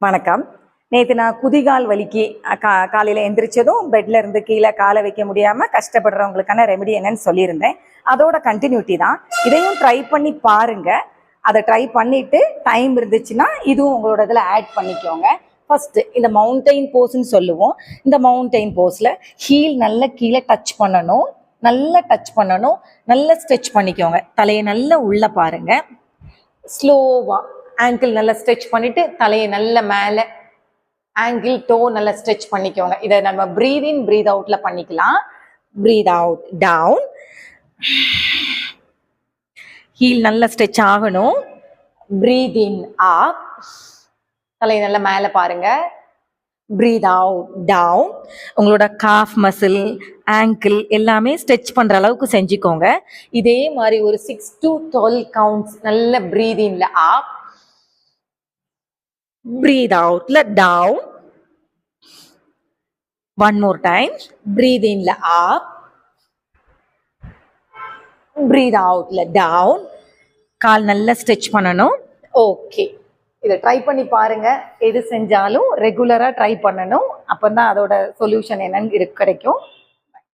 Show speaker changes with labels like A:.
A: வணக்கம். நேற்று நான் குதிகால் வலிக்கு காலையில் எந்திரிச்சதும் பெட்ல இருந்து கீழே காலை வைக்க முடியாமல் கஷ்டப்படுறவங்களுக்கான ரெமெடி என்னன்னு சொல்லியிருந்தேன். அதோட கண்டினியூட்டி தான். இதையும் ட்ரை பண்ணி பாருங்க. அதை ட்ரை பண்ணிட்டு டைம் இருந்துச்சுன்னா இதுவும் உங்களோட இதில் ஆட் பண்ணிக்கோங்க. ஃபர்ஸ்ட் இந்த மவுண்டைன் போஸ்ன்னு சொல்லுவோம். இந்த மவுண்டைன் போஸில் ஹீல் நல்லா கீழே டச் பண்ணணும், நல்லா டச் பண்ணணும், நல்லா ஸ்ட்ரெச் பண்ணிக்கோங்க. தலையை நல்லா உள்ள பாருங்க. ஸ்லோவா ஆங்கிள் நல்லா ஸ்ட்ரெச் பண்ணிட்டு தலையை நல்ல மேலே ஆங்கிள் டோ நல்லா ஸ்ட்ரெச் பண்ணிக்கோங்க. இதை நம்ம பிரீத் இன் பிரீத் அவுட்ல பண்ணிக்கலாம். பிரீத் அவுட் டவுன், ஹீல் நல்லா ஸ்ட்ரெச் ஆகணும். பிரீத் இன் அப், தலையை நல்லா மேலே பாருங்க. Breathe out down. உங்களோட காஃப் மசில், ஆங்கிள் எல்லாமே ஸ்ட்ரெச் பண்ற அளவுக்கு செஞ்சுக்கோங்க. இதே மாதிரி ஒரு 6 to 12 கவுண்ட்ஸ் நல்ல பிரீத் இன்ல up, breathe out la down. One more time. Breathe in la up, breathe out la down. கால் நல்லா ஸ்ட்ரெச் பண்ணணும். ஓகே, இதை ட்ரை பண்ணி பாருங்க. எது செஞ்சாலும் ரெகுலராக ட்ரை பண்ணணும். அப்போ தான் அதோட சொல்யூஷன் என்னன்னு கிடைக்கும்.